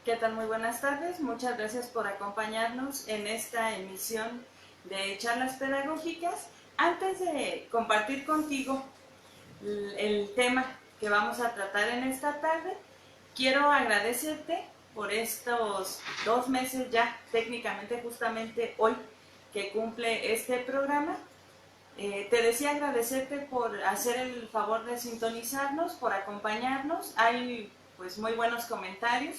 ¿Qué tal? Muy buenas tardes. Muchas gracias por acompañarnos en esta emisión de charlas pedagógicas. Antes de compartir contigo el tema que vamos a tratar en esta tarde, quiero agradecerte por estos 2 meses ya, técnicamente justamente hoy, que cumple este programa. Te decía agradecerte por hacer el favor de sintonizarnos, por acompañarnos. Hay pues muy buenos comentarios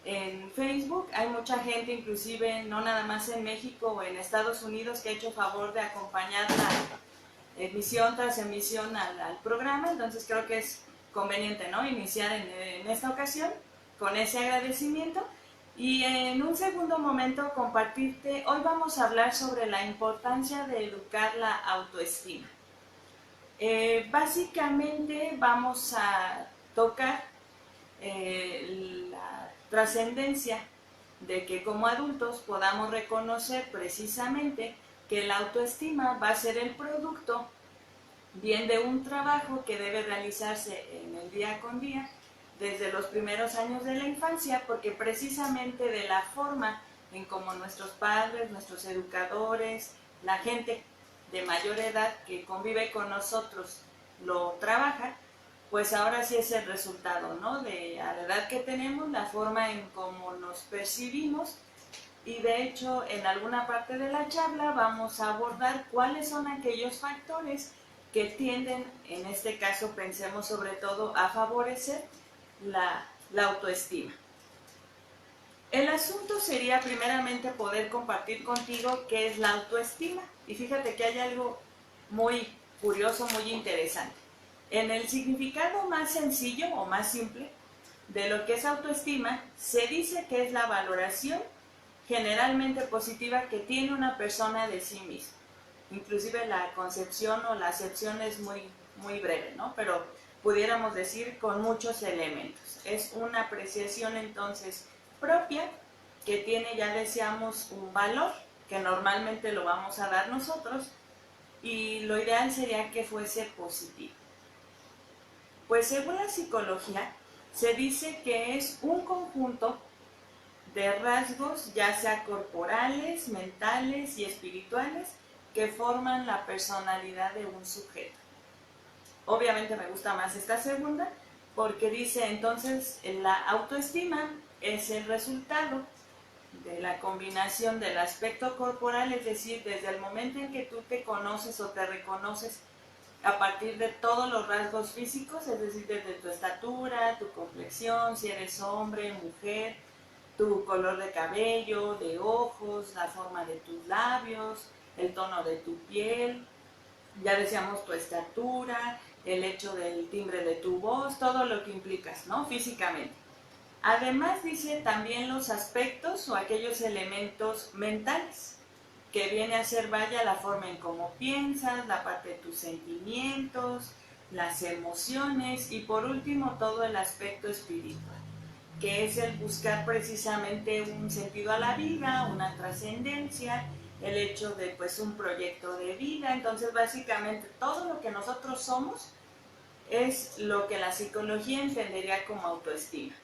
en Facebook. Hay mucha gente, inclusive no nada más en México o en Estados Unidos, que ha hecho favor de acompañar la emisión tras emisión al programa. Entonces creo que es conveniente, ¿no?, iniciar en esta ocasión con ese agradecimiento. Y en un segundo momento compartirte, hoy vamos a hablar sobre la importancia de educar la autoestima. Básicamente vamos a tocar la trascendencia de que como adultos podamos reconocer precisamente que la autoestima va a ser el producto bien de un trabajo que debe realizarse en el día con día desde los primeros años de la infancia, porque precisamente de la forma en como nuestros padres, nuestros educadores, la gente de mayor edad que convive con nosotros lo trabaja, pues ahora sí es el resultado, ¿no? De a la edad que tenemos, la forma en cómo nos percibimos. Y de hecho, en alguna parte de la charla vamos a abordar cuáles son aquellos factores que tienden, en este caso pensemos sobre todo, a favorecer la autoestima. El asunto sería primeramente poder compartir contigo qué es la autoestima. Y fíjate que hay algo muy curioso, muy interesante. En el significado más sencillo o más simple de lo que es autoestima, se dice que es la valoración generalmente positiva que tiene una persona de sí misma. Inclusive la concepción o la acepción es muy breve, ¿no? Pero pudiéramos decir con muchos elementos. Es una apreciación entonces propia que tiene, ya decíamos, un valor que normalmente lo vamos a dar nosotros, y lo ideal sería que fuese positivo. Pues según la psicología, se dice que es un conjunto de rasgos, ya sea corporales, mentales y espirituales, que forman la personalidad de un sujeto. Obviamente me gusta más esta segunda, porque dice entonces la autoestima es el resultado de la combinación del aspecto corporal, es decir, desde el momento en que tú te conoces o te reconoces a partir de todos los rasgos físicos, es decir, desde tu estatura, tu complexión, si eres hombre, mujer, tu color de cabello, de ojos, la forma de tus labios, el tono de tu piel, ya decíamos tu estatura, el hecho del timbre de tu voz, todo lo que implicas, ¿no?, físicamente. Además dice también los aspectos o aquellos elementos mentales, que viene a ser, vaya, la forma en cómo piensas, la parte de tus sentimientos, las emociones y por último todo el aspecto espiritual, que es el buscar precisamente un sentido a la vida, una trascendencia, el hecho de pues un proyecto de vida. Entonces básicamente todo lo que nosotros somos es lo que la psicología entendería como autoestima.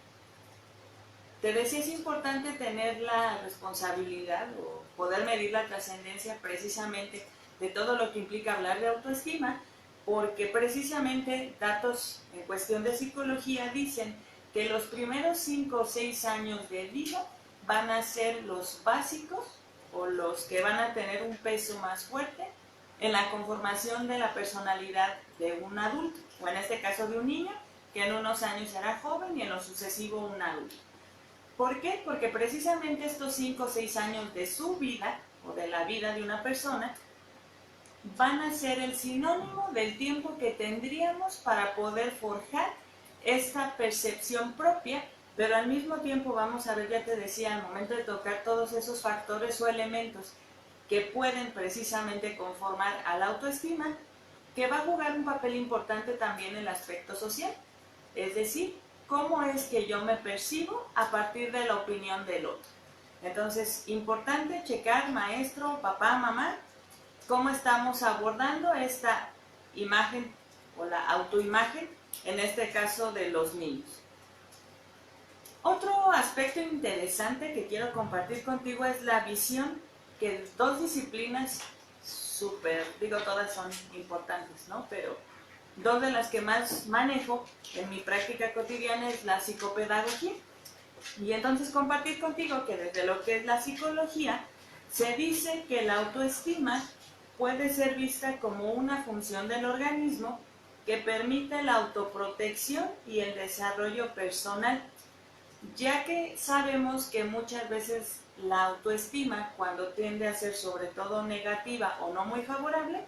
Te decía, es importante tener la responsabilidad o poder medir la trascendencia precisamente de todo lo que implica hablar de autoestima, porque precisamente datos en cuestión de psicología dicen que los primeros 5 o 6 años de vida van a ser los básicos o los que van a tener un peso más fuerte en la conformación de la personalidad de un adulto, o en este caso de un niño, que en unos años será joven y en lo sucesivo un adulto. ¿Por qué? Porque precisamente estos 5 o 6 años de su vida, o de la vida de una persona, van a ser el sinónimo del tiempo que tendríamos para poder forjar esta percepción propia, pero al mismo tiempo vamos a ver, ya te decía, al momento de tocar todos esos factores o elementos que pueden precisamente conformar a la autoestima, que va a jugar un papel importante también en el aspecto social, es decir, cómo es que yo me percibo a partir de la opinión del otro. Entonces, importante checar, maestro, papá, mamá, cómo estamos abordando esta imagen o la autoimagen, en este caso de los niños. Otro aspecto interesante que quiero compartir contigo es la visión que dos disciplinas digo todas son importantes, ¿no? Pero dos de las que más manejo en mi práctica cotidiana es la psicopedagogía. Y entonces compartir contigo que desde lo que es la psicología, se dice que la autoestima puede ser vista como una función del organismo que permite la autoprotección y el desarrollo personal, ya que sabemos que muchas veces la autoestima, cuando tiende a ser sobre todo negativa o no muy favorable,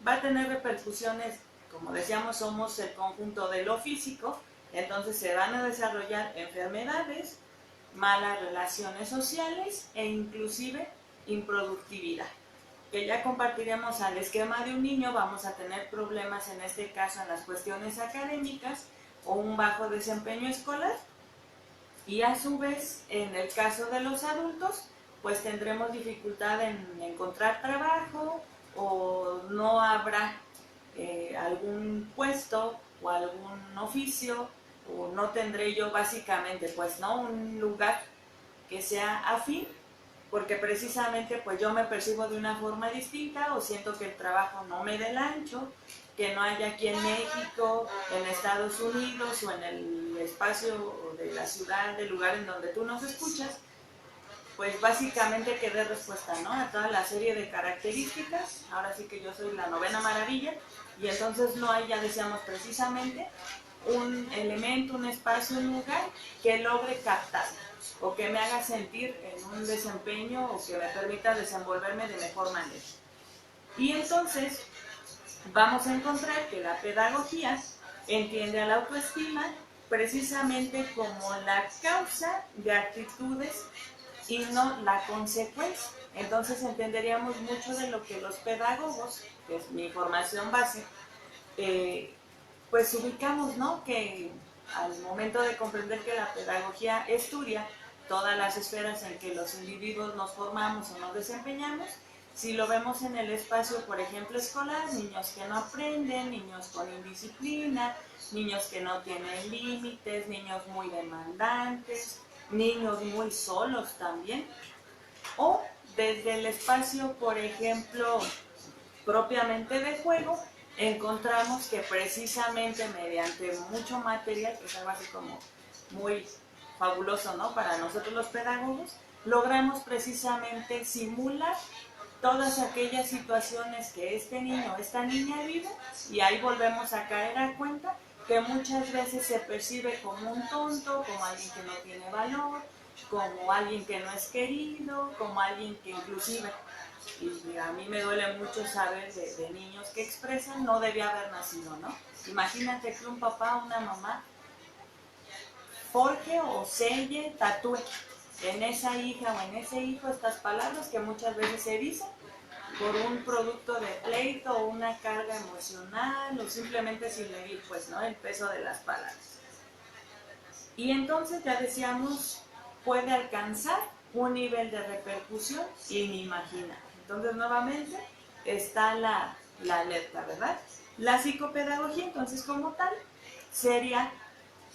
va a tener repercusiones, como decíamos, somos el conjunto de lo físico, entonces se van a desarrollar enfermedades, malas relaciones sociales e inclusive improductividad, que ya compartiremos al esquema de un niño. Vamos a tener problemas en este caso en las cuestiones académicas o un bajo desempeño escolar, y a su vez en el caso de los adultos pues tendremos dificultad en encontrar trabajo o no habrá algún puesto o algún oficio, o no tendré yo básicamente pues no un lugar que sea afín, porque precisamente pues yo me percibo de una forma distinta o siento que el trabajo no me da el ancho, que no haya aquí en México, en Estados Unidos o en el espacio de la ciudad, del lugar en donde tú nos escuchas, pues básicamente que dé respuesta, ¿no?, a toda la serie de características. Ahora sí que yo soy la novena maravilla y entonces no hay, ya decíamos precisamente, un elemento, un espacio, un lugar que logre captar o que me haga sentir en un desempeño o que me permita desenvolverme de mejor manera. Y entonces vamos a encontrar que la pedagogía entiende a la autoestima precisamente como la causa de actitudes y no la consecuencia. Entonces entenderíamos mucho de lo que los pedagogos, que es mi formación base, pues ubicamos, ¿no?, que al momento de comprender que la pedagogía estudia todas las esferas en que los individuos nos formamos o nos desempeñamos, si lo vemos en el espacio, por ejemplo, escolar, niños que no aprenden, niños con indisciplina, niños que no tienen límites, niños muy demandantes, niños muy solos también, o desde el espacio, por ejemplo, propiamente de juego, encontramos que precisamente mediante mucho material, que es algo así como muy fabuloso, ¿no?, para nosotros los pedagogos, logramos precisamente simular todas aquellas situaciones que este niño o esta niña vive, y ahí volvemos a caer a cuenta que muchas veces se percibe como un tonto, como alguien que no tiene valor, como alguien que no es querido, como alguien que inclusive, y a mí me duele mucho saber de niños que expresan, no debía haber nacido, ¿no? Imagínate que un papá o una mamá forje o selle, tatúe en esa hija o en ese hijo estas palabras que muchas veces se dicen por un producto de pleito o una carga emocional o simplemente sin medir, pues, ¿no?, el peso de las palabras. Y entonces, ya decíamos, puede alcanzar un nivel de repercusión inimaginable. Entonces, nuevamente, está la alerta, ¿verdad? La psicopedagogía, entonces, como tal, sería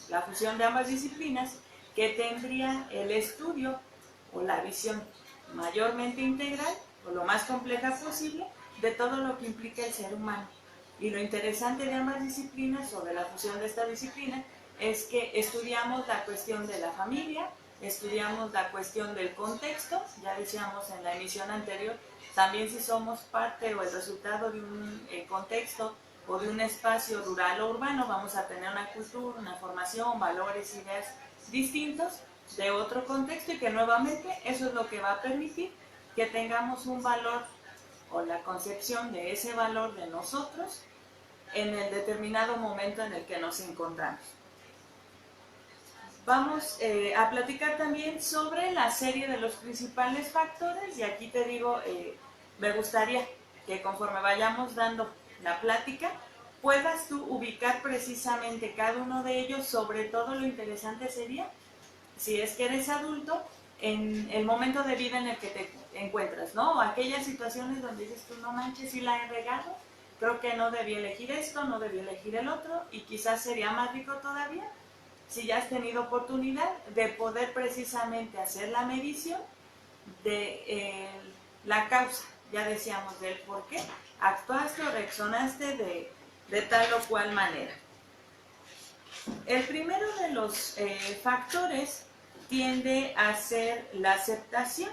la fusión de ambas disciplinas que tendría el estudio o la visión mayormente integral o lo más compleja posible de todo lo que implica el ser humano. Y lo interesante de ambas disciplinas o de la fusión de esta disciplina es que estudiamos la cuestión de la familia, estudiamos la cuestión del contexto, ya decíamos en la emisión anterior, también si somos parte o el resultado de un contexto o de un espacio rural o urbano, vamos a tener una cultura, una formación, valores, ideas distintos de otro contexto, y que nuevamente eso es lo que va a permitir que tengamos un valor o la concepción de ese valor de nosotros en el determinado momento en el que nos encontramos. Vamos a platicar también sobre la serie de los principales factores, y aquí te digo, me gustaría que conforme vayamos dando la plática, puedas tú ubicar precisamente cada uno de ellos. Sobre todo lo interesante sería, si es que eres adulto, en el momento de vida en el que te encuentras, ¿no? O aquellas situaciones donde dices tú, no manches, si la he regado, creo que no debí elegir esto, no debí elegir el otro, y quizás sería más rico todavía si ya has tenido oportunidad de poder precisamente hacer la medición de la causa, ya decíamos del por qué actuaste o reaccionaste de tal o cual manera. El primero de los factores tiende a ser la aceptación.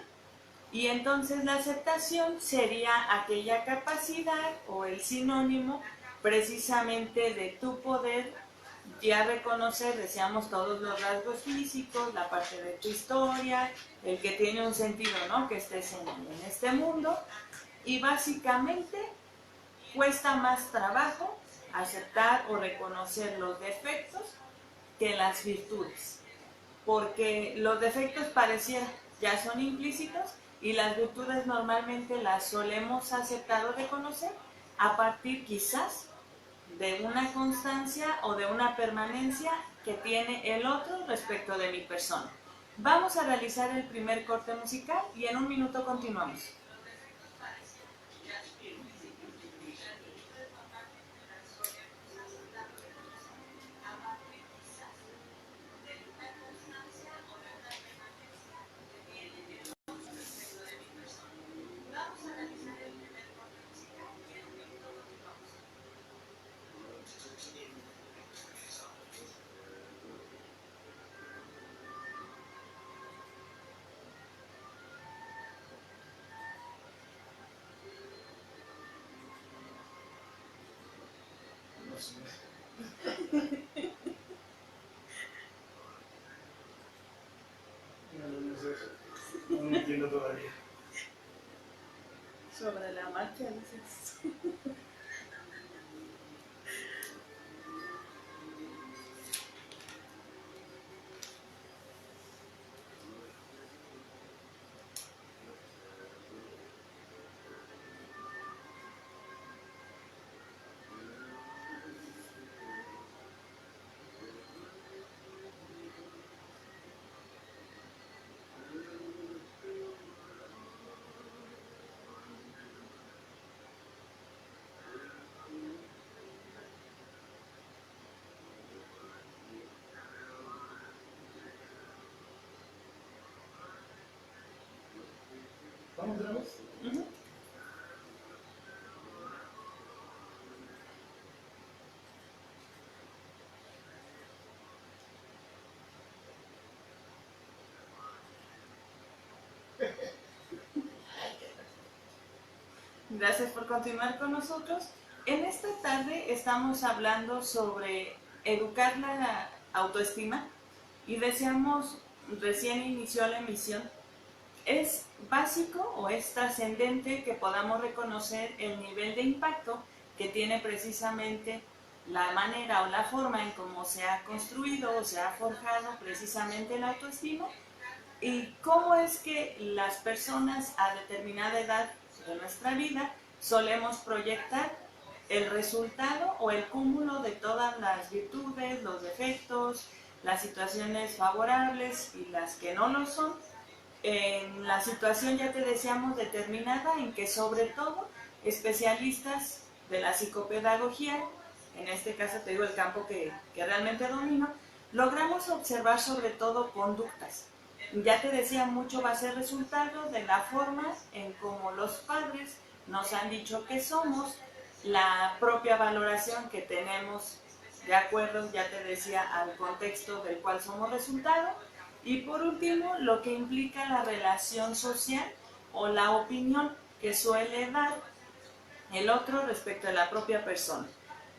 Y entonces la aceptación sería aquella capacidad o el sinónimo precisamente de tu poder ya reconocer, decíamos, todos los rasgos físicos, la parte de tu historia, el que tiene un sentido, ¿no? Que estés en este mundo. Y básicamente cuesta más trabajo aceptar o reconocer los defectos que las virtudes, porque los defectos pareciera ya son implícitos y las virtudes normalmente las solemos aceptar o reconocer a partir quizás de una constancia o de una permanencia que tiene el otro respecto de mi persona. Vamos a realizar el primer corte musical y en un minuto continuamos. No entiendo todavía. Sobre la marcha, dices. ¿Vamos otra vez? Gracias por continuar con nosotros. En esta tarde estamos hablando sobre educar la autoestima y deseamos, recién inició la emisión, es básico o es trascendente que podamos reconocer el nivel de impacto que tiene precisamente la manera o la forma en cómo se ha construido o se ha forjado precisamente la autoestima y cómo es que las personas a determinada edad de nuestra vida solemos proyectar el resultado o el cúmulo de todas las virtudes, los defectos, las situaciones favorables y las que no lo son, en la situación, ya te decíamos, determinada en que sobre todo especialistas de la psicopedagogía, en este caso te digo el campo que realmente domino, logramos observar sobre todo conductas. Ya te decía, mucho va a ser resultado de la forma en cómo los padres nos han dicho que somos, la propia valoración que tenemos de acuerdo, ya te decía, al contexto del cual somos resultado, y por último, lo que implica la relación social o la opinión que suele dar el otro respecto a la propia persona.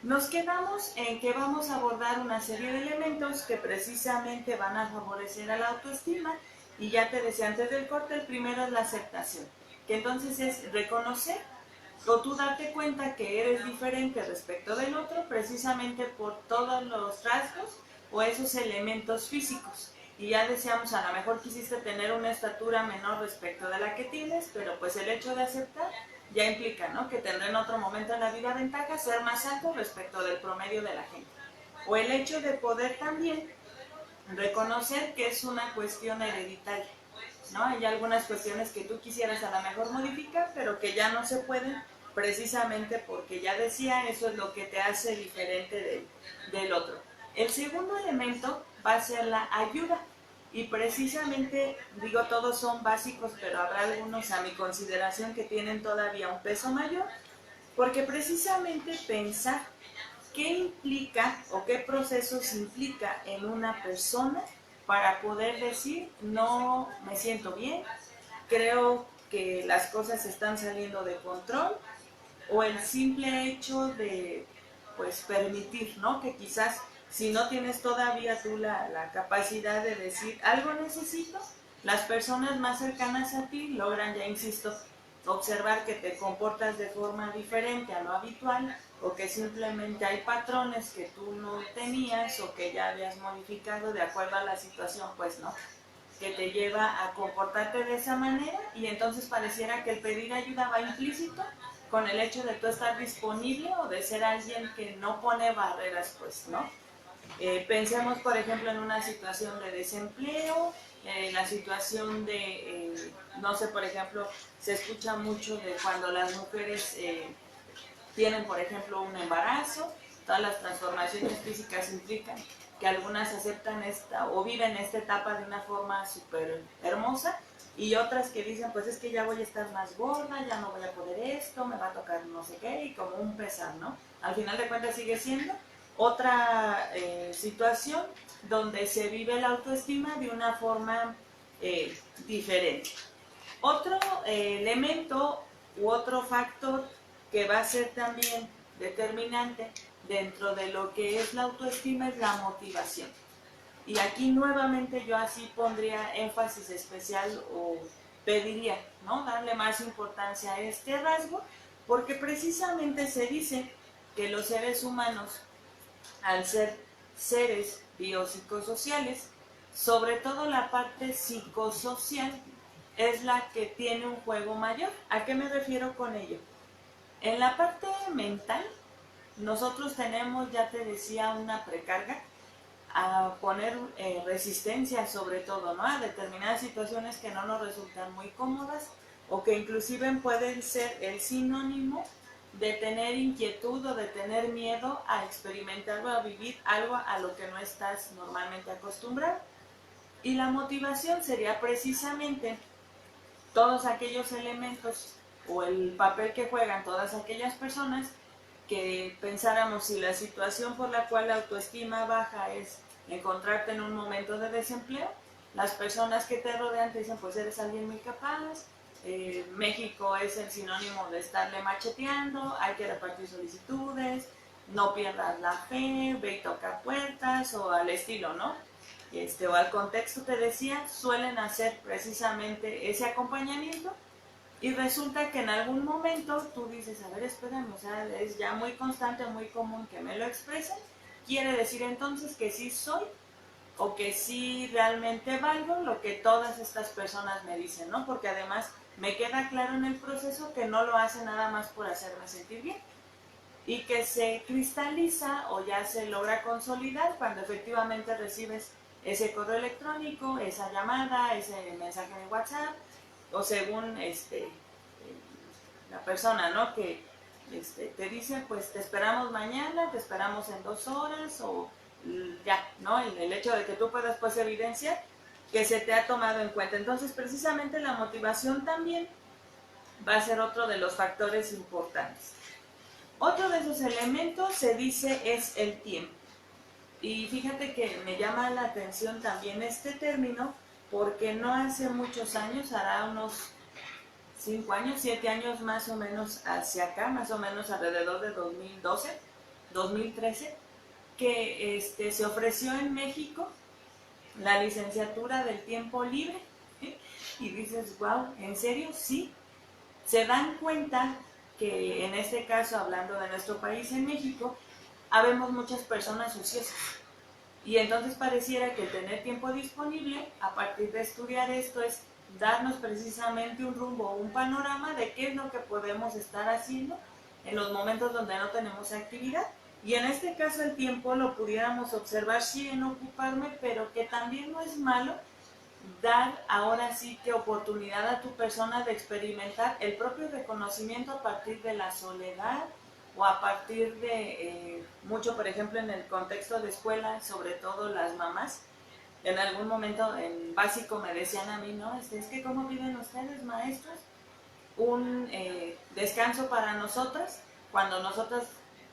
Nos quedamos en que vamos a abordar una serie de elementos que precisamente van a favorecer a la autoestima y ya te decía antes del corte, el primero es la aceptación, que entonces es reconocer o tú darte cuenta que eres diferente respecto del otro precisamente por todos los rasgos o esos elementos físicos. Y ya decíamos, a lo mejor quisiste tener una estatura menor respecto de la que tienes, pero pues el hecho de aceptar ya implica, ¿no?, que tendrá en otro momento en la vida ventaja ser más alto respecto del promedio de la gente. O el hecho de poder también reconocer que es una cuestión hereditaria, ¿no? Hay algunas cuestiones que tú quisieras a lo mejor modificar, pero que ya no se pueden precisamente porque ya decía, eso es lo que te hace diferente del otro. El segundo elemento va a ser la ayuda. Y precisamente, digo, todos son básicos, pero habrá algunos a mi consideración que tienen todavía un peso mayor, porque precisamente pensar qué implica o qué procesos implica en una persona para poder decir no me siento bien, creo que las cosas están saliendo de control, o el simple hecho de pues permitir, ¿no? Que quizás si no tienes todavía tú la capacidad de decir algo necesito, las personas más cercanas a ti logran, ya insisto, observar que te comportas de forma diferente a lo habitual, o que simplemente hay patrones que tú no tenías o que ya habías modificado de acuerdo a la situación, pues no, que te lleva a comportarte de esa manera, y entonces pareciera que el pedir ayuda va implícito con el hecho de tú estar disponible o de ser alguien que no pone barreras, pues, ¿no? Pensemos, por ejemplo, en una situación de desempleo, en la situación de, no sé, por ejemplo, se escucha mucho de cuando las mujeres tienen, por ejemplo, un embarazo, todas las transformaciones físicas implican que algunas aceptan esta o viven esta etapa de una forma súper hermosa, y otras que dicen, pues es que ya voy a estar más gorda, ya no voy a poder esto, me va a tocar no sé qué, y como un pesar, ¿no? Al final de cuentas sigue siendo otra situación donde se vive la autoestima de una forma diferente. Otro elemento u otro factor que va a ser también determinante dentro de lo que es la autoestima es la motivación. Y aquí nuevamente yo así pondría énfasis especial o pediría, ¿no?, darle más importancia a este rasgo, porque precisamente se dice que los seres humanos, al ser seres biopsicosociales, sobre todo la parte psicosocial es la que tiene un juego mayor. ¿A qué me refiero con ello? En la parte mental, nosotros tenemos, ya te decía, una precarga a poner resistencia, sobre todo, ¿no?, a determinadas situaciones que no nos resultan muy cómodas, o que inclusive pueden ser el sinónimo de tener inquietud o de tener miedo a experimentar o a vivir algo a lo que no estás normalmente acostumbrado. Y la motivación sería precisamente todos aquellos elementos o el papel que juegan todas aquellas personas que pensáramos, si la situación por la cual la autoestima baja es encontrarte en un momento de desempleo, las personas que te rodean te dicen, pues eres alguien muy capaz, México es el sinónimo de estarle macheteando, hay que repartir solicitudes, no pierdas la fe, ve y toca puertas, o al estilo, ¿no? O al contexto, te decía, suelen hacer precisamente ese acompañamiento, y resulta que en algún momento tú dices, a ver, espérame, o sea, es ya muy constante, muy común que me lo expresen, quiere decir entonces que sí soy, o que sí realmente valgo lo que todas estas personas me dicen, ¿no? Porque además me queda claro en el proceso que no lo hacen nada más por hacerme sentir bien, y que se cristaliza o ya se logra consolidar cuando efectivamente recibes ese correo electrónico, esa llamada, ese mensaje de WhatsApp, o según la persona, ¿no?, que te dice, pues te esperamos mañana, te esperamos en 2 horas, o ya, ¿no? El hecho de que tú puedas pues evidenciar que se te ha tomado en cuenta. Entonces, precisamente la motivación también va a ser otro de los factores importantes. Otro de esos elementos, se dice, es el tiempo. Y fíjate que me llama la atención también este término, porque no hace muchos años, hará unos 5 años, 7 años más o menos hacia acá, más o menos alrededor de 2012, 2013, que se ofreció en México la licenciatura del tiempo libre. Y dices, wow, ¿en serio? Sí. Se dan cuenta que en este caso, hablando de nuestro país, en México, habemos muchas personas ociosas. Y entonces pareciera que tener tiempo disponible a partir de estudiar esto es darnos precisamente un rumbo, un panorama de qué es lo que podemos estar haciendo en los momentos donde no tenemos actividad. Y en este caso el tiempo lo pudiéramos observar, sí, en ocuparme, pero que también no es malo dar ahora sí que oportunidad a tu persona de experimentar el propio reconocimiento a partir de la soledad, o a partir de mucho, por ejemplo, en el contexto de escuela, sobre todo las mamás, en algún momento en básico me decían a mí, ¿no? Es que ¿cómo viven ustedes, maestros? Un descanso para nosotras, cuando nosotras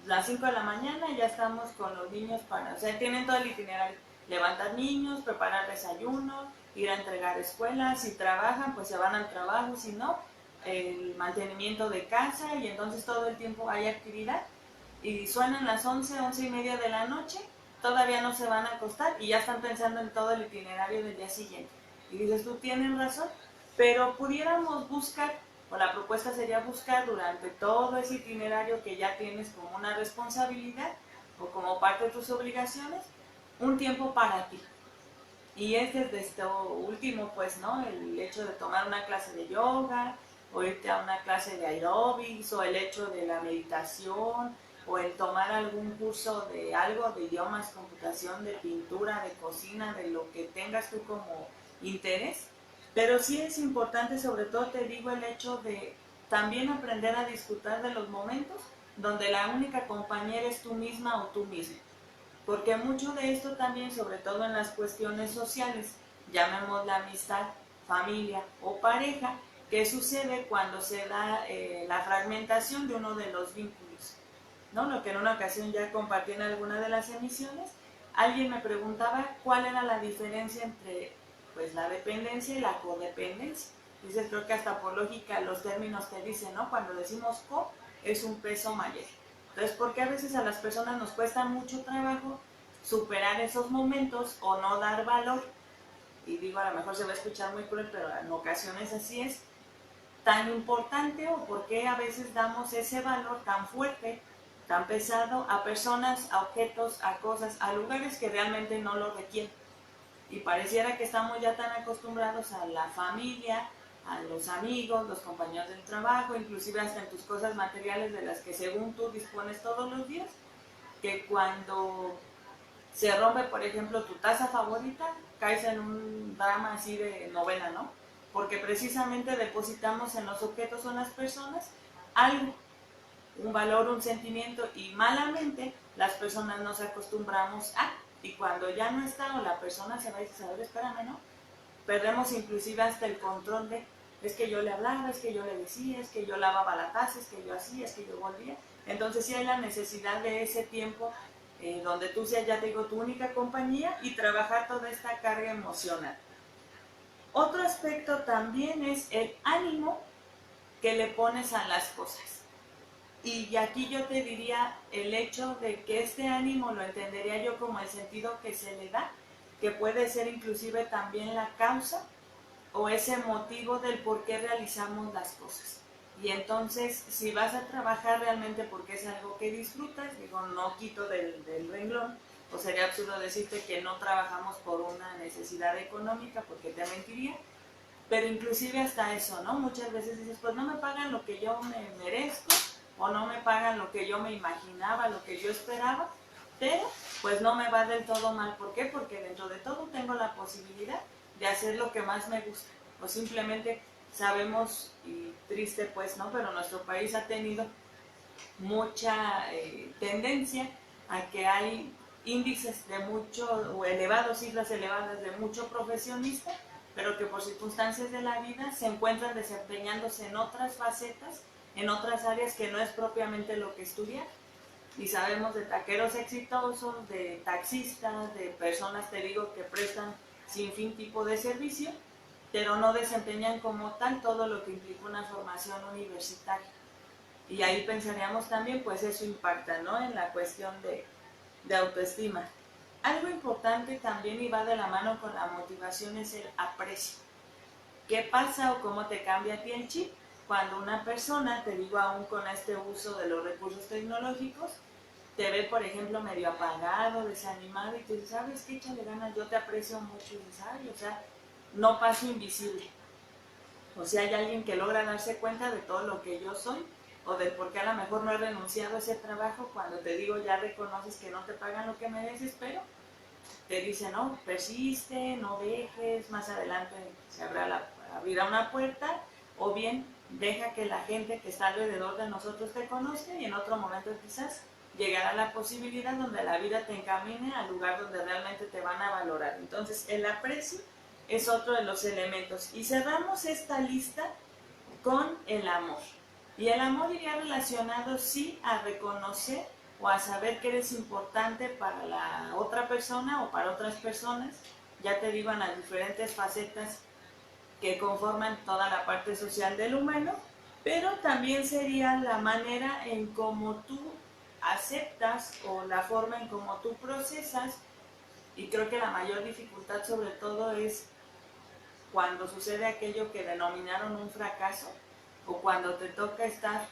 las 5 de la mañana ya estamos con los niños o sea, tienen todo el itinerario, levantar niños, preparar desayuno, ir a entregar escuelas, si trabajan pues se van al trabajo, si no, el mantenimiento de casa, y entonces todo el tiempo hay actividad, y suenan las 11, 11 y media de la noche, todavía no se van a acostar y ya están pensando en todo el itinerario del día siguiente. Y dices, tú tienes razón, pero pudiéramos buscar, o la propuesta sería buscar durante todo ese itinerario que ya tienes como una responsabilidad o como parte de tus obligaciones, un tiempo para ti. Y es desde esto último, pues, ¿no? El hecho de tomar una clase de yoga, o irte a una clase de aeróbics, o el hecho de la meditación, o el tomar algún curso de algo, de idiomas, computación, de pintura, de cocina, de lo que tengas tú como interés. Pero sí es importante, sobre todo te digo, el hecho de también aprender a disfrutar de los momentos donde la única compañera es tú misma o tú mismo. Porque mucho de esto también, sobre todo en las cuestiones sociales, llamémosle amistad, familia o pareja, ¿qué sucede cuando se da la fragmentación de uno de los vínculos? ¿No? Lo que en una ocasión ya compartí en alguna de las emisiones, alguien me preguntaba cuál era la diferencia entre pues, la dependencia y la codependencia. Dices, creo que hasta por lógica los términos te dicen, ¿no? Cuando decimos co, es un peso mayor. Entonces, ¿por qué a veces a las personas nos cuesta mucho trabajo superar esos momentos o no dar valor? Y digo, a lo mejor se va a escuchar muy cruel, pero en ocasiones así es, tan importante, o por qué a veces damos ese valor tan fuerte, tan pesado a personas, a objetos, a cosas, a lugares que realmente no lo requieren. Y pareciera que estamos ya tan acostumbrados a la familia, a los amigos, los compañeros del trabajo, inclusive hasta en tus cosas materiales de las que según tú dispones todos los días, que cuando se rompe, por ejemplo, tu taza favorita, caes en un drama así de novela, ¿no? Porque precisamente depositamos en los objetos o en las personas algo, un valor, un sentimiento, y malamente las personas nos acostumbramos a, y cuando ya no está o la persona se va y dice, a ver, espérame, ¿no? Perdemos inclusive hasta el control de, es que yo le hablaba, es que yo le decía, es que yo lavaba la taza, es que yo hacía, es que yo volvía. Entonces sí hay la necesidad de ese tiempo donde tú seas, ya te digo, tu única compañía y trabajar toda esta carga emocional. Otro aspecto también es el ánimo que le pones a las cosas. Y aquí yo te diría el hecho de que este ánimo lo entendería yo como el sentido que se le da, que puede ser inclusive también la causa o ese motivo del por qué realizamos las cosas. Y entonces, si vas a trabajar realmente porque es algo que disfrutas, digo, no quito del renglón, o sería absurdo decirte que no trabajamos por una necesidad económica, porque te mentiría, pero inclusive hasta eso, ¿no? Muchas veces dices, pues no me pagan lo que yo me merezco, o no me pagan lo que yo me imaginaba, lo que yo esperaba, pero pues no me va del todo mal. ¿Por qué? Porque dentro de todo tengo la posibilidad de hacer lo que más me gusta, o simplemente sabemos, y triste pues, ¿no? Pero nuestro país ha tenido mucha tendencia a que hay índices de mucho, o elevados, cifras elevadas de mucho profesionista, pero que por circunstancias de la vida se encuentran desempeñándose en otras facetas, en otras áreas que no es propiamente lo que estudian. Y sabemos de taqueros exitosos, de taxistas, de personas, te digo, que prestan sin fin tipo de servicio, pero no desempeñan como tal todo lo que implica una formación universitaria. Y ahí pensaríamos también, pues eso impacta, ¿no? En la cuestión de autoestima. Algo importante también y va de la mano con la motivación es el aprecio. ¿Qué pasa o cómo te cambia a ti el chip cuando una persona, te digo aún con este uso de los recursos tecnológicos, te ve, por ejemplo, medio apagado, desanimado, y te dice, ¿sabes qué? Échale ganas, yo te aprecio mucho, y dices, ay, o sea, no paso invisible. O sea, hay alguien que logra darse cuenta de todo lo que yo soy, o de por qué a lo mejor no he renunciado a ese trabajo, cuando te digo, ya reconoces que no te pagan lo que mereces, pero te dice, no, persiste, no dejes, más adelante se abrirá una puerta, o bien deja que la gente que está alrededor de nosotros te conozca y en otro momento quizás llegar a la posibilidad donde la vida te encamine al lugar donde realmente te van a valorar. Entonces, el aprecio es otro de los elementos. Y cerramos esta lista con el amor. Y el amor iría relacionado sí a reconocer o a saber que eres importante para la otra persona o para otras personas. Ya te digo, en las diferentes facetas que conforman toda la parte social del humano, pero también sería la manera en cómo tú aceptas o la forma en cómo tú procesas, y creo que la mayor dificultad sobre todo es cuando sucede aquello que denominaron un fracaso o cuando te toca estar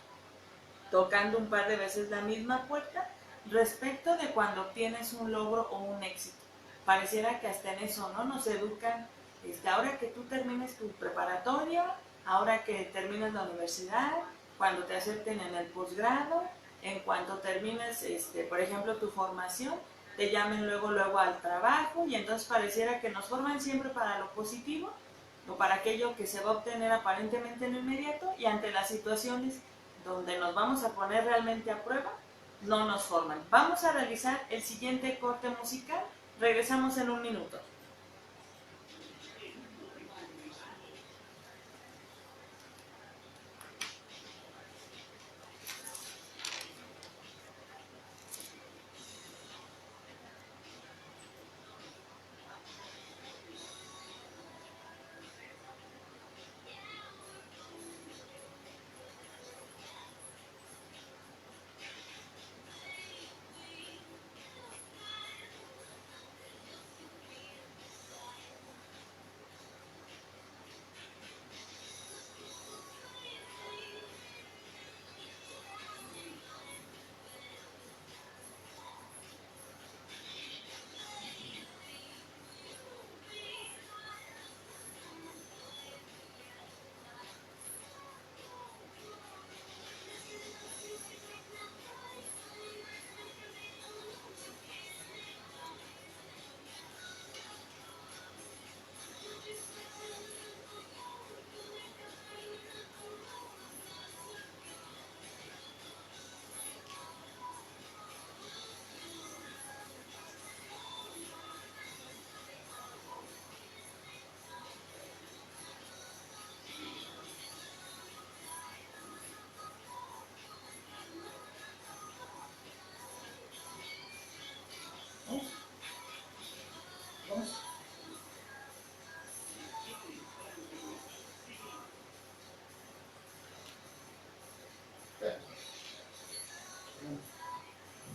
tocando un par de veces la misma puerta respecto de cuando tienes un logro o un éxito. Pareciera que hasta en eso, ¿no? Nos educan, ahora que tú termines tu preparatoria, ahora que termines la universidad, cuando te acepten en el posgrado, en cuanto termines, por ejemplo, tu formación, te llamen luego al trabajo, y entonces pareciera que nos forman siempre para lo positivo o para aquello que se va a obtener aparentemente en lo inmediato, y ante las situaciones donde nos vamos a poner realmente a prueba, no nos forman. Vamos a realizar el siguiente corte musical. Regresamos en un minuto.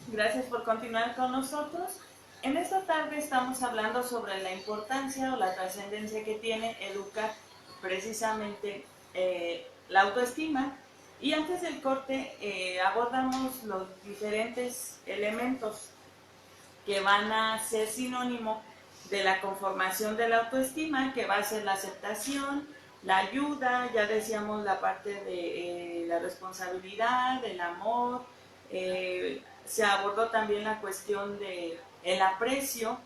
Gracias por continuar con nosotros. En esta tarde estamos hablando sobre la importancia o la trascendencia que tiene educar precisamente la autoestima. Y antes del corte abordamos los diferentes elementos que van a ser sinónimo de la conformación de la autoestima, que va a ser la aceptación, la ayuda, ya decíamos la parte de la responsabilidad, el amor, se abordó también la cuestión de el aprecio.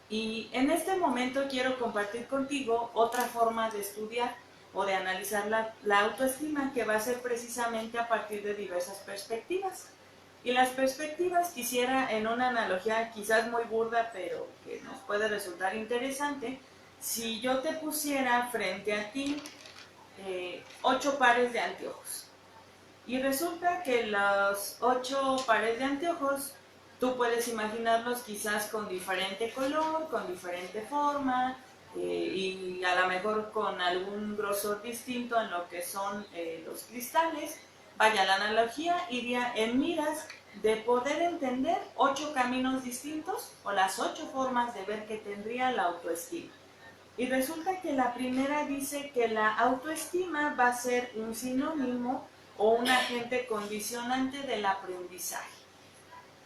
Y en este momento quiero compartir contigo otra forma de estudiar o de analizar la autoestima, que va a ser precisamente a partir de diversas perspectivas. Y las perspectivas quisiera, en una analogía quizás muy burda, pero que nos puede resultar interesante, si yo te pusiera frente a ti 8 pares de anteojos. Y resulta que los 8 pares de anteojos, tú puedes imaginarlos quizás con diferente color, con diferente forma, y a lo mejor con algún grosor distinto en lo que son los cristales. Vaya, la analogía iría en miras de poder entender 8 caminos distintos o las 8 formas de ver que tendría la autoestima. Y resulta que la primera dice que la autoestima va a ser un sinónimo o un agente condicionante del aprendizaje.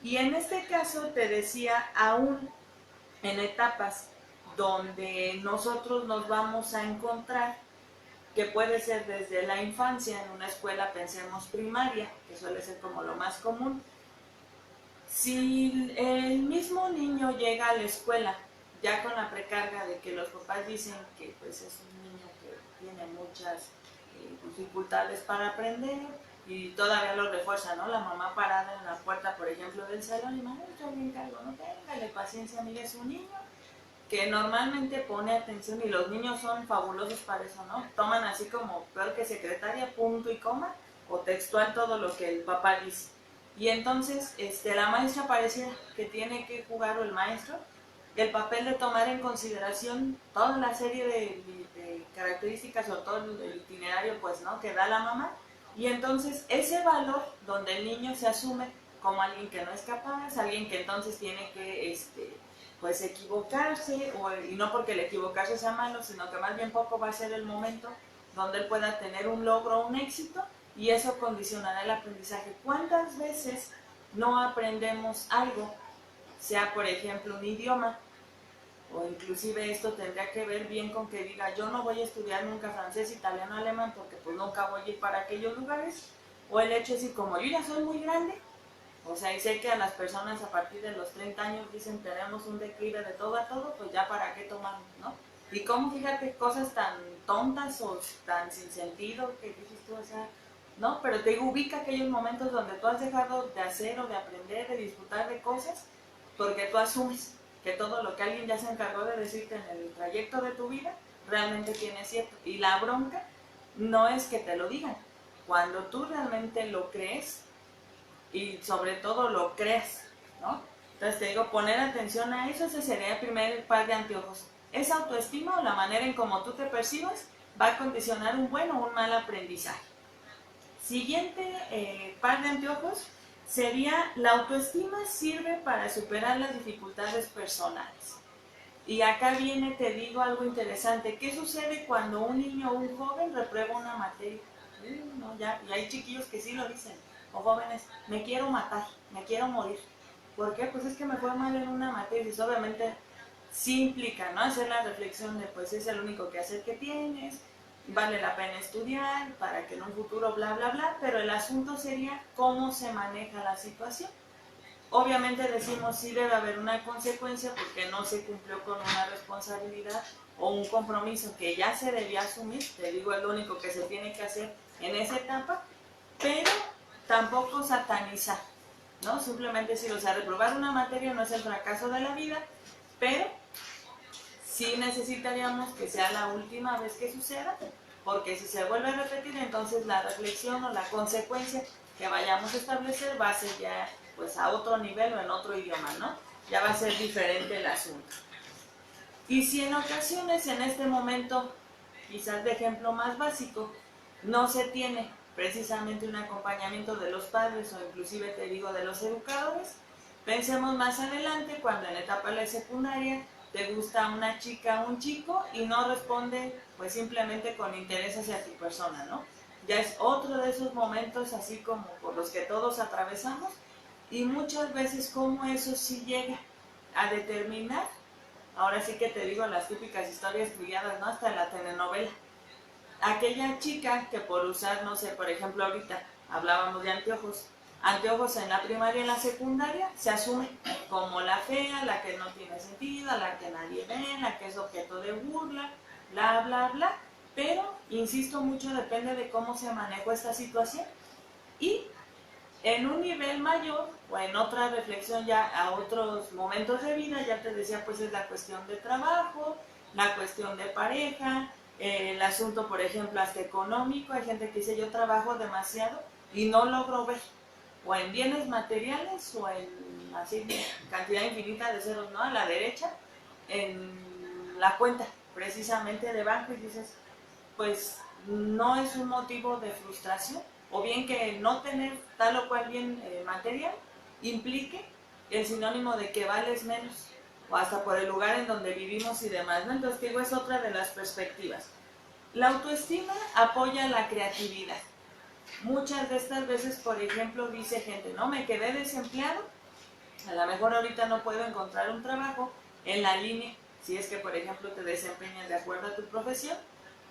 Y en este caso te decía, aún en etapas donde nosotros nos vamos a encontrar, que puede ser desde la infancia, en una escuela, pensemos primaria, que suele ser como lo más común. Si el mismo niño llega a la escuela ya con la precarga de que los papás dicen que pues es un niño que tiene muchas dificultades para aprender, y todavía lo refuerza, ¿no? La mamá parada en la puerta, por ejemplo, del salón y maestra, bien cargo, no téngale paciencia, mire, es un niño que normalmente pone atención y los niños son fabulosos para eso, ¿no? Toman así como peor que secretaria, punto y coma, o textual todo lo que el papá dice. Y entonces la maestra pareciera que tiene que jugar, o el maestro, el papel de tomar en consideración toda la serie de características o todo el itinerario, pues, ¿no?, que da la mamá. Y entonces ese valor donde el niño se asume como alguien que no es capaz, alguien que entonces tiene que pues equivocarse, y no porque el equivocarse sea malo, sino que más bien poco va a ser el momento donde él pueda tener un logro, un éxito, y eso condicionará el aprendizaje. ¿Cuántas veces no aprendemos algo, sea por ejemplo un idioma, o inclusive esto tendría que ver bien con que diga, yo no voy a estudiar nunca francés, italiano, alemán, porque pues nunca voy a ir para aquellos lugares, o el hecho es que como yo ya soy muy grande, o sea, y sé que a las personas a partir de los 30 años dicen tenemos un declive de todo a todo, pues ya para qué tomarlo, ¿no? Y cómo, fíjate, cosas tan tontas o tan sin sentido que dices tú, o sea, ¿no? Pero te digo, ubica aquellos momentos donde tú has dejado de hacer o de aprender, de disfrutar de cosas, porque tú asumes que todo lo que alguien ya se encargó de decirte en el trayecto de tu vida realmente tiene cierto. Y la bronca no es que te lo digan, cuando tú realmente lo crees, y sobre todo lo creas, ¿no? Entonces te digo, poner atención a eso, ese sería el primer par de anteojos. Esa autoestima o la manera en cómo tú te percibas va a condicionar un buen o un mal aprendizaje. Siguiente par de anteojos sería: la autoestima sirve para superar las dificultades personales. Y acá viene, te digo, algo interesante. ¿Qué sucede cuando un niño o un joven reprueba una materia? No, ya, y hay chiquillos que sí lo dicen, o jóvenes, me quiero matar, me quiero morir. ¿Por qué? Pues es que me fue mal en una materia. Y eso obviamente sí implica, ¿no?, hacer la reflexión de, pues es el único que hacer que tienes, vale la pena estudiar para que en un futuro bla, bla, bla, pero el asunto sería cómo se maneja la situación. Obviamente decimos sí debe haber una consecuencia porque no se cumplió con una responsabilidad o un compromiso que ya se debía asumir, te digo, es lo único que se tiene que hacer en esa etapa, pero tampoco satanizar, ¿no? Simplemente decir, o sea, reprobar una materia no es el fracaso de la vida, pero sí necesitaríamos que sea la última vez que suceda, porque si se vuelve a repetir, entonces la reflexión o la consecuencia que vayamos a establecer va a ser ya pues a otro nivel o en otro idioma, ¿no? Ya va a ser diferente el asunto. Y si en ocasiones, en este momento, quizás de ejemplo más básico, no se tiene precisamente un acompañamiento de los padres o inclusive te digo de los educadores, pensemos más adelante cuando en la etapa de la secundaria te gusta una chica o un chico y no responde pues simplemente con interés hacia tu persona, ¿no? Ya es otro de esos momentos así como por los que todos atravesamos, y muchas veces como eso sí llega a determinar, ahora sí que te digo, las típicas historias trilladas, ¿no?, hasta la telenovela. Aquella chica que por usar, no sé, por ejemplo ahorita hablábamos de anteojos en la primaria y en la secundaria, se asume como la fea, la que no tiene sentido, la que nadie ve, la que es objeto de burla, bla, bla, bla. Pero, insisto mucho, depende de cómo se manejó esta situación. Y en un nivel mayor o en otra reflexión ya a otros momentos de vida, ya te decía, pues es la cuestión de trabajo, la cuestión de pareja, el asunto, por ejemplo, hasta económico. Hay gente que dice, yo trabajo demasiado y no logro ver, o en bienes materiales o en así cantidad infinita de ceros, ¿no?, a la derecha, en la cuenta precisamente de banco, y dices, pues no es un motivo de frustración, o bien que no tener tal o cual bien material implique el sinónimo de que vales menos, o hasta por el lugar en donde vivimos y demás, ¿no? Entonces, digo, es otra de las perspectivas. La autoestima apoya la creatividad. Muchas de estas veces, por ejemplo, dice gente, no, me quedé desempleado, a lo mejor ahorita no puedo encontrar un trabajo en la línea, si es que, por ejemplo, te desempeñas de acuerdo a tu profesión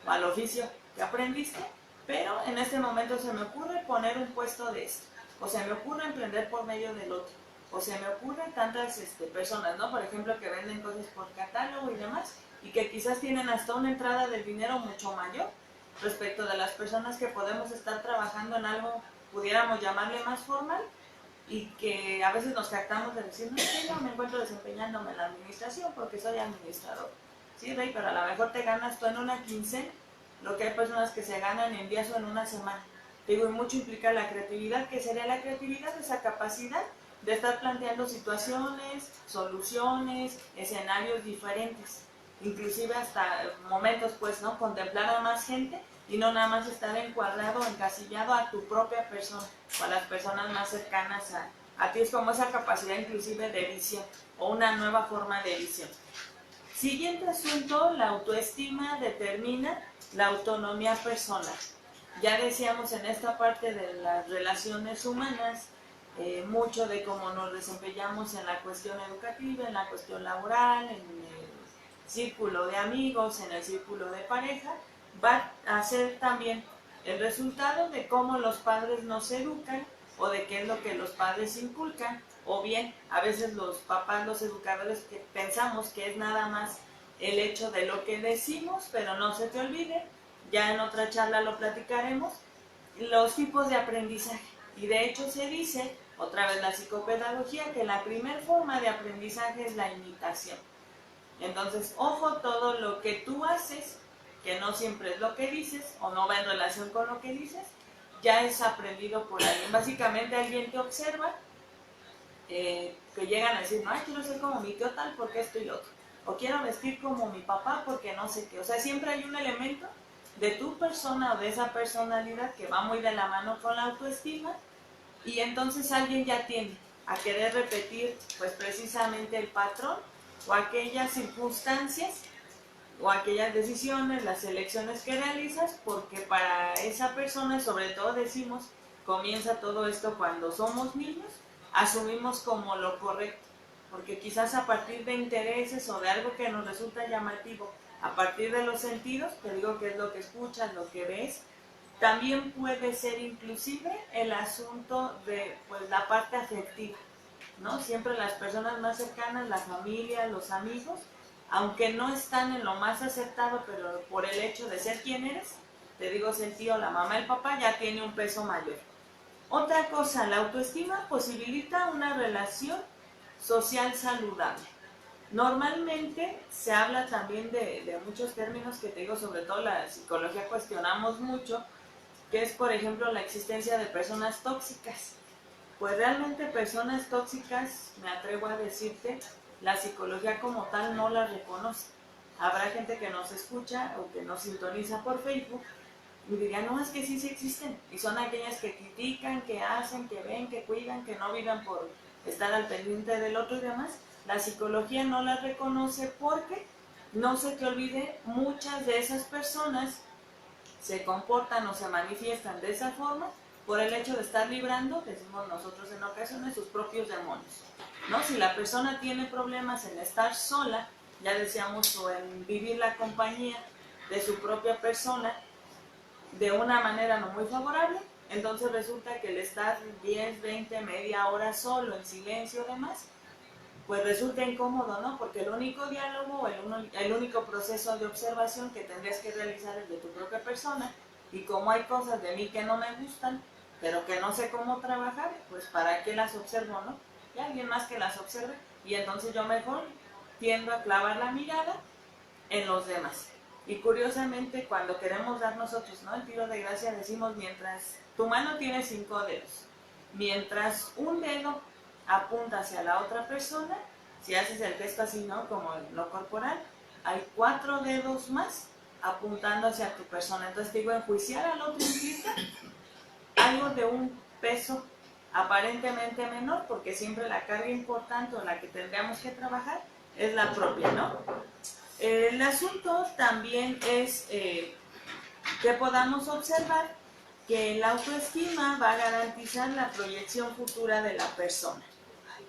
o al oficio que aprendiste, pero en este momento se me ocurre poner un puesto de esto, o se me ocurre emprender por medio del otro, o se me ocurren tantas personas, ¿no?, por ejemplo, que venden cosas por catálogo y demás, y que quizás tienen hasta una entrada de dinero mucho mayor respecto de las personas que podemos estar trabajando en algo pudiéramos llamarle más formal, y que a veces nos tratamos de decir, no, yo me encuentro desempeñándome en la administración porque soy administrador. Sí, Rey, pero a lo mejor te ganas tú en una quincena lo que hay personas que se ganan en días o en una semana. Digo, y mucho implica la creatividad. ¿Qué sería la creatividad? Esa capacidad de estar planteando situaciones, soluciones, escenarios diferentes, inclusive hasta momentos, pues, ¿no? Contemplar a más gente y no nada más estar encuadrado, encasillado a tu propia persona o a las personas más cercanas a ti. Es como esa capacidad inclusive de visión o una nueva forma de visión. Siguiente asunto, la autoestima determina la autonomía personal. Ya decíamos en esta parte de las relaciones humanas, mucho de cómo nos desempeñamos en la cuestión educativa, en la cuestión laboral, en el círculo de amigos, en el círculo de pareja, va a ser también el resultado de cómo los padres nos educan o de qué es lo que los padres inculcan, o bien a veces los papás, los educadores, que pensamos que es nada más el hecho de lo que decimos, pero no se te olvide, ya en otra charla lo platicaremos, los tipos de aprendizaje. Y de hecho se dice, otra vez la psicopedagogía, que la primera forma de aprendizaje es la imitación. Entonces, ojo, todo lo que tú haces, que no siempre es lo que dices o no va en relación con lo que dices, ya es aprendido por alguien. Básicamente alguien te observa, que llegan a decir, no, quiero ser como mi tío tal porque esto y lo otro. O quiero vestir como mi papá porque no sé qué. O sea, siempre hay un elemento de tu persona o de esa personalidad que va muy de la mano con la autoestima, y entonces alguien ya tiende a querer repetir pues precisamente el patrón o aquellas circunstancias o aquellas decisiones, las elecciones que realizas, porque para esa persona, sobre todo decimos, comienza todo esto cuando somos niños, asumimos como lo correcto, porque quizás a partir de intereses o de algo que nos resulta llamativo, a partir de los sentidos, te digo que es lo que escuchas, lo que ves, también puede ser inclusive el asunto de pues la parte afectiva, ¿no? Siempre las personas más cercanas, la familia, los amigos, aunque no están en lo más aceptado, pero por el hecho de ser quien eres, te digo, si el tío, la mamá, el papá, ya tiene un peso mayor. Otra cosa, la autoestima posibilita una relación social saludable. Normalmente se habla también de muchos términos que te digo, sobre todo la psicología cuestionamos mucho, que es, por ejemplo, la existencia de personas tóxicas. Pues realmente personas tóxicas, me atrevo a decirte, la psicología como tal no las reconoce. Habrá gente que nos escucha o que nos sintoniza por Facebook y diría, no, es que sí, sí existen. Y son aquellas que critican, que hacen, que ven, que cuidan, que no vivan por estar al pendiente del otro y demás. La psicología no las reconoce porque, no se te olvide, muchas de esas personas se comportan o se manifiestan de esa forma por el hecho de estar librando, decimos nosotros en ocasiones, sus propios demonios, ¿no? Si la persona tiene problemas en estar sola, ya decíamos, o en vivir la compañía de su propia persona de una manera no muy favorable, entonces resulta que el estar 10, 20, media hora solo, en silencio y demás, pues resulta incómodo, ¿no? Porque el único diálogo, el único proceso de observación que tendrías que realizar es de tu propia persona, y como hay cosas de mí que no me gustan, pero que no sé cómo trabajar, pues ¿para qué las observo, no? Y alguien más que las observe, y entonces yo mejor tiendo a clavar la mirada en los demás. Y curiosamente, cuando queremos dar nosotros, ¿no?, el tiro de gracia, decimos, mientras tu mano tiene 5 dedos, mientras un dedo apunta hacia la otra persona, si haces el gesto así, ¿no?, como lo corporal, hay 4 dedos más apuntando hacia tu persona. Entonces digo, enjuiciar al otro implica algo de un peso aparentemente menor, porque siempre la carga importante o la que tendríamos que trabajar es la propia, ¿no? El asunto también es que podamos observar que la autoestima va a garantizar la proyección futura de la persona.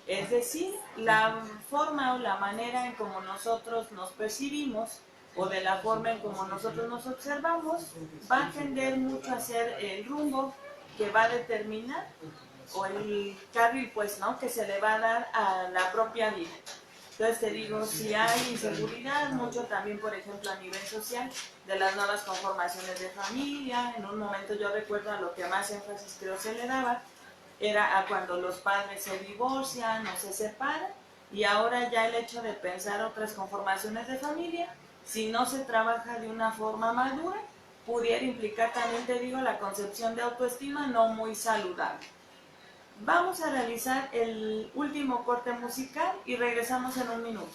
Es decir, la forma o la manera en cómo nosotros nos percibimos o de la forma en cómo nosotros nos observamos va a tender mucho a ser el rumbo que va a determinar o el carril, pues, ¿no?, que se le va a dar a la propia vida. Entonces te digo, si hay inseguridad, mucho también, por ejemplo, a nivel social, de las nuevas conformaciones de familia. En un momento yo recuerdo a lo que más énfasis creo se le daba, era a cuando los padres se divorcian o se separan, y ahora ya el hecho de pensar otras conformaciones de familia, si no se trabaja de una forma madura, pudiera implicar también, te digo, la concepción de autoestima no muy saludable. Vamos a realizar el último corte musical y regresamos en un minuto.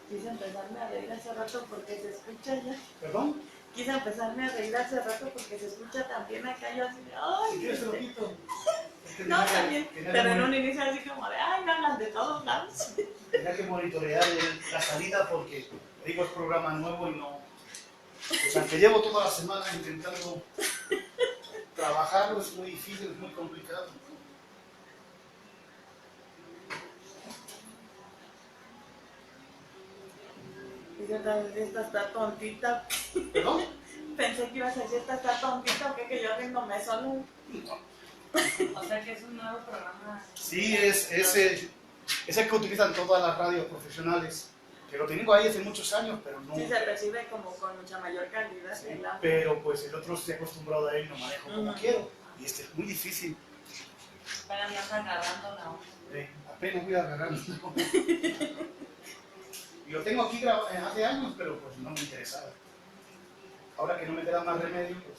Quise empezarme a reír hace rato porque se escucha ya. ¿Perdón? Quise empezarme a reír hace rato porque se escucha también acá, yo así de, ay, Si quieres te lo quito. no, también, pero en un inicio así como de, ay, me hablan de todos lados. Tenía que monitorear la salida porque, digo, es programa nuevo y no... Pues aunque llevo toda la semana intentando trabajarlo, es muy difícil, es muy complicado. Y yo también, esta está tontita. ¿Perdón? Pensé que ibas a decir, esta está tontita, o que yo riéndome solo. O sea que es un nuevo programa. Sí, es el que utilizan todas las radios profesionales. Que lo tengo ahí hace muchos años, pero no... Sí, se recibe como con mucha mayor calidad. Sí, El audio. pero pues el otro estoy acostumbrado a él y lo manejo como quiero. Y este es muy difícil. Pero andas agarrando la onda. Apenas voy a agarrar. Y lo tengo aquí hace años, pero pues no me interesaba. Ahora que no me queda más remedio, pues...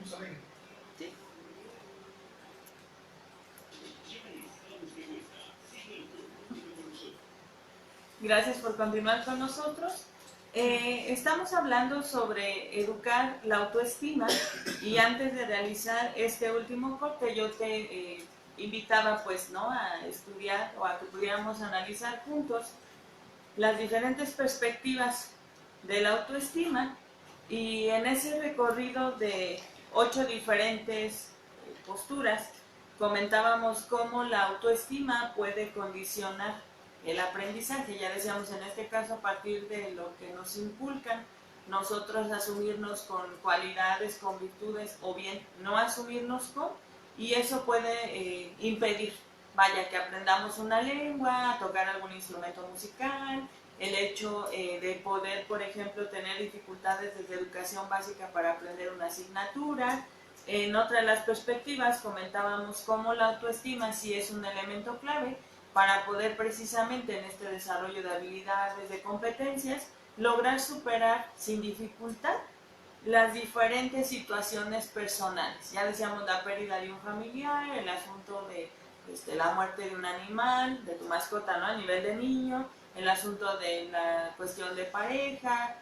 Vamos a ver. Sí. Gracias por continuar con nosotros. Estamos hablando sobre educar la autoestima, y antes de realizar este último corte yo te invitaba pues no a estudiar o a que pudiéramos analizar juntos las diferentes perspectivas de la autoestima, y en ese recorrido de 8 diferentes posturas comentábamos cómo la autoestima puede condicionar el aprendizaje. Ya decíamos, en este caso, a partir de lo que nos inculcan, nosotros asumirnos con cualidades, con virtudes, o bien no asumirnos con, y eso puede impedir, vaya, que aprendamos una lengua, tocar algún instrumento musical, el hecho de poder, por ejemplo, tener dificultades desde educación básica para aprender una asignatura. En otra de las perspectivas comentábamos cómo la autoestima sí es un elemento clave para poder precisamente en este desarrollo de habilidades, de competencias, lograr superar sin dificultad las diferentes situaciones personales. Ya decíamos la pérdida de un familiar, el asunto de la muerte de un animal, de tu mascota, ¿no? A nivel de niño, el asunto de la cuestión de pareja,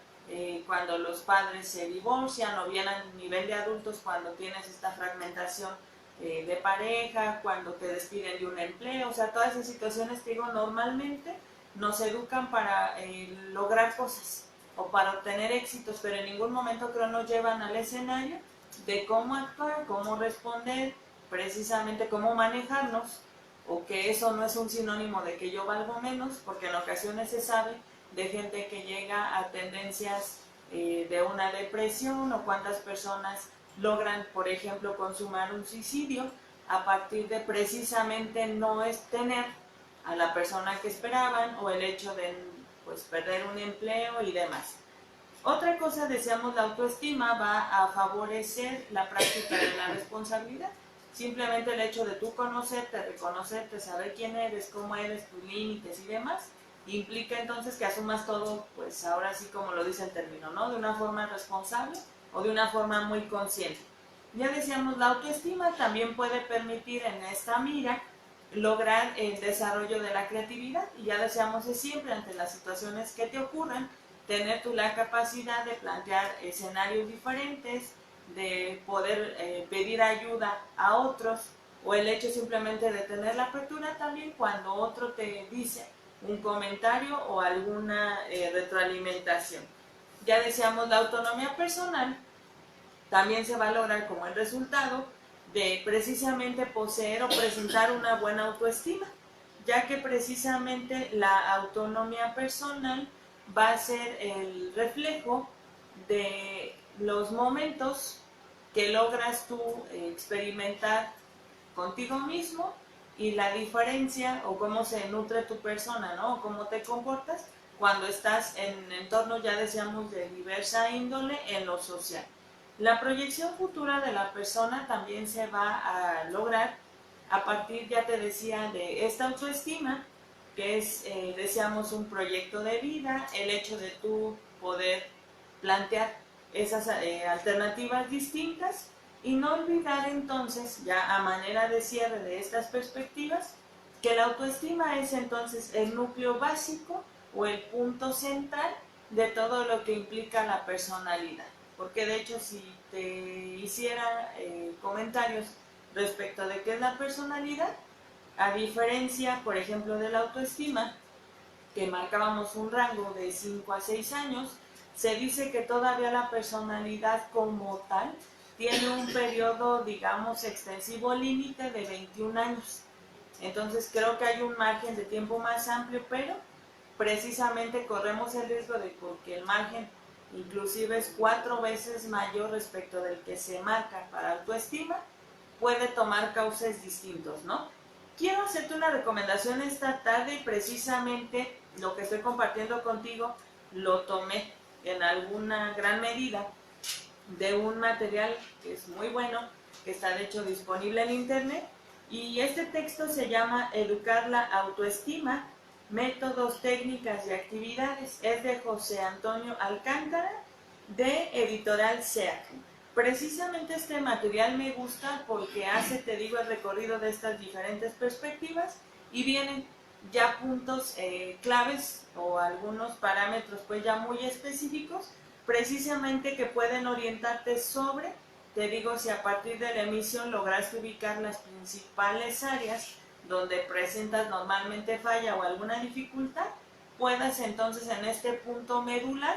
cuando los padres se divorcian, o bien a nivel de adultos cuando tienes esta fragmentación de pareja, cuando te despiden de un empleo. O sea, todas esas situaciones, te digo, normalmente nos educan para lograr cosas o para obtener éxitos, pero en ningún momento creo nos llevan al escenario de cómo actuar, cómo responder, precisamente cómo manejarnos, o que eso no es un sinónimo de que yo valgo menos, porque en ocasiones se sabe de gente que llega a tendencias de una depresión, o cuántas personas logran, por ejemplo, consumar un suicidio a partir de precisamente no es tener a la persona que esperaban, o el hecho de pues perder un empleo y demás. Otra cosa, decíamos, la autoestima va a favorecer la práctica de la responsabilidad. Simplemente el hecho de tú conocerte, reconocerte, saber quién eres, cómo eres, tus límites y demás, implica entonces que asumas todo, pues ahora sí como lo dice el término, ¿no? De una forma responsable o de una forma muy consciente. Ya decíamos, la autoestima también puede permitir en esta mira lograr el desarrollo de la creatividad, y ya decíamos, es siempre ante las situaciones que te ocurran, tener tú la capacidad de plantear escenarios diferentes, de poder pedir ayuda a otros, o el hecho simplemente de tener la apertura también cuando otro te dice un comentario o alguna retroalimentación. Ya decíamos, la autonomía personal también se va a lograr como el resultado de precisamente poseer o presentar una buena autoestima, ya que precisamente la autonomía personal va a ser el reflejo de los momentos que logras tú experimentar contigo mismo, y la diferencia o cómo se nutre tu persona, ¿no? O cómo te comportas cuando estás en entornos, ya decíamos, de diversa índole en lo social. La proyección futura de la persona también se va a lograr a partir, ya te decía, de esta autoestima, que es, decíamos, un proyecto de vida, el hecho de tú poder plantear esas alternativas distintas, y no olvidar entonces, ya a manera de cierre de estas perspectivas, que la autoestima es entonces el núcleo básico o el punto central de todo lo que implica la personalidad. Porque de hecho, si te hiciera comentarios respecto de qué es la personalidad, a diferencia, por ejemplo, de la autoestima, que marcábamos un rango de 5 a 6 años, se dice que todavía la personalidad como tal tiene un periodo, digamos, extensivo límite de 21 años. Entonces creo que hay un margen de tiempo más amplio, pero precisamente corremos el riesgo de, porque el margen inclusive es 4 veces mayor respecto del que se marca para autoestima, puede tomar cauces distintos, ¿no? Quiero hacerte una recomendación esta tarde, y precisamente lo que estoy compartiendo contigo lo tomé en alguna gran medida de un material que es muy bueno, que está de hecho disponible en internet, y este texto se llama Educar la autoestima, métodos, técnicas y actividades. Es de José Antonio Alcántara, de Editorial SEAC. Precisamente este material me gusta porque hace, te digo, el recorrido de estas diferentes perspectivas, y vienen ya puntos claves o algunos parámetros pues ya muy específicos, precisamente que pueden orientarte sobre, te digo, si a partir de la emisión lograste ubicar las principales áreas donde presentas normalmente falla o alguna dificultad, puedas entonces en este punto medular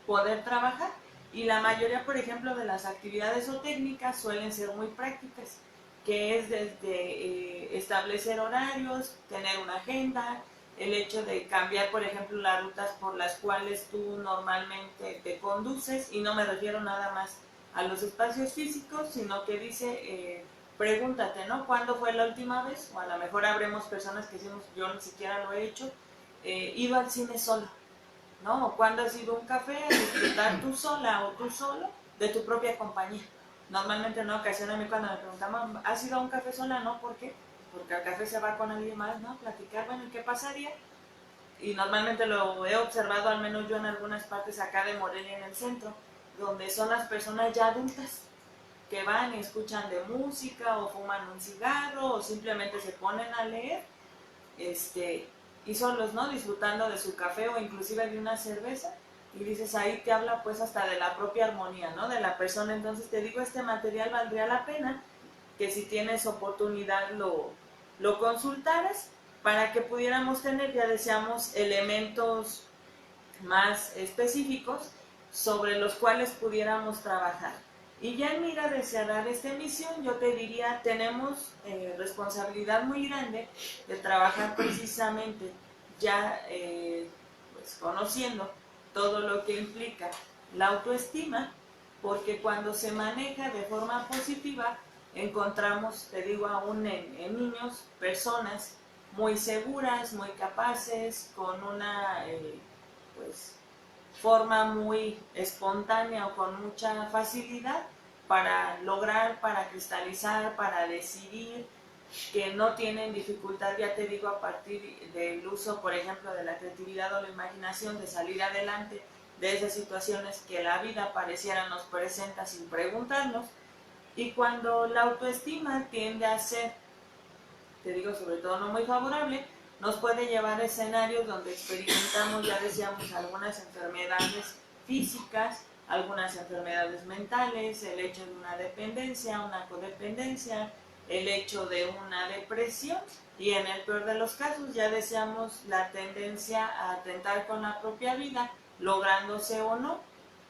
poder trabajar. Y la mayoría, por ejemplo, de las actividades o técnicas suelen ser muy prácticas, que es desde establecer horarios, tener una agenda, el hecho de cambiar, por ejemplo, las rutas por las cuales tú normalmente te conduces, y no me refiero nada más a los espacios físicos, sino que dice, pregúntate, ¿no? ¿Cuándo fue la última vez? O a lo mejor habremos personas que decimos, yo ni siquiera lo he hecho, ido al cine solo, ¿no? O cuando has ido a un café a disfrutar tú sola o tú solo de tu propia compañía. Normalmente en una ocasión a mí cuando me preguntaban, ¿has ido a un café sola? No, ¿por qué? Porque al café se va con alguien más, ¿no? Platicar, bueno, ¿y qué pasaría? Y normalmente lo he observado, al menos yo en algunas partes acá de Morelia en el centro, donde son las personas ya adultas que van y escuchan de música o fuman un cigarro o simplemente se ponen a leer, y solos, ¿no? Disfrutando de su café o inclusive de una cerveza, y dices, ahí te habla pues hasta de la propia armonía, ¿no? De la persona. Entonces te digo, este material valdría la pena que si tienes oportunidad lo consultaras, para que pudiéramos tener, ya deseamos, elementos más específicos sobre los cuales pudiéramos trabajar. Y ya en mira de cerrar esta emisión, yo te diría, tenemos responsabilidad muy grande de trabajar precisamente ya pues, conociendo todo lo que implica la autoestima, porque cuando se maneja de forma positiva, encontramos, te digo, aún en niños, personas muy seguras, muy capaces, con una pues forma muy espontánea o con mucha facilidad para lograr, para cristalizar, para decidir, que no tienen dificultad, ya te digo, a partir del uso, por ejemplo, de la creatividad o la imaginación, de salir adelante de esas situaciones que la vida pareciera nos presenta sin preguntarnos. Y cuando la autoestima tiende a ser, te digo, sobre todo no muy favorable, nos puede llevar a escenarios donde experimentamos, ya decíamos, algunas enfermedades físicas, algunas enfermedades mentales, el hecho de una dependencia, una codependencia, el hecho de una depresión y en el peor de los casos, ya decíamos, la tendencia a atentar con la propia vida, lográndose o no,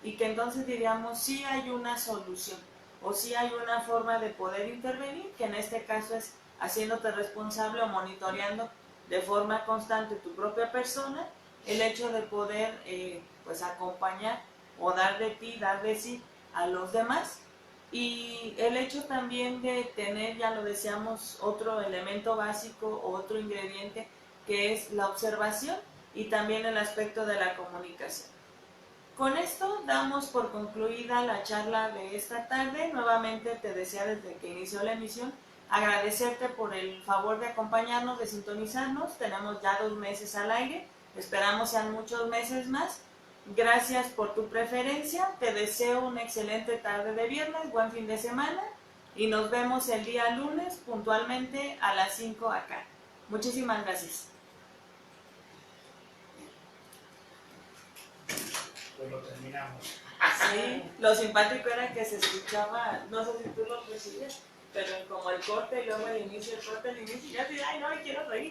y que entonces diríamos sí hay una solución o sí hay una forma de poder intervenir, que en este caso es haciéndote responsable o monitoreando de forma constante tu propia persona, el hecho de poder pues acompañar o dar de ti, dar de sí a los demás, y el hecho también de tener, ya lo decíamos, otro elemento básico o otro ingrediente que es la observación y también el aspecto de la comunicación. Con esto damos por concluida la charla de esta tarde. Nuevamente te deseo desde que inició la emisión agradecerte por el favor de acompañarnos, de sintonizarnos. Tenemos ya 2 meses al aire, esperamos sean muchos meses más. Gracias por tu preferencia, te deseo una excelente tarde de viernes, buen fin de semana y nos vemos el día lunes puntualmente a las 5 acá. Muchísimas gracias. Pues lo terminamos. Sí, lo simpático era que se escuchaba, no sé si tú lo percibes, pero como el corte y luego el inicio, el corte, el inicio, y ya te ay, no me quiero reír.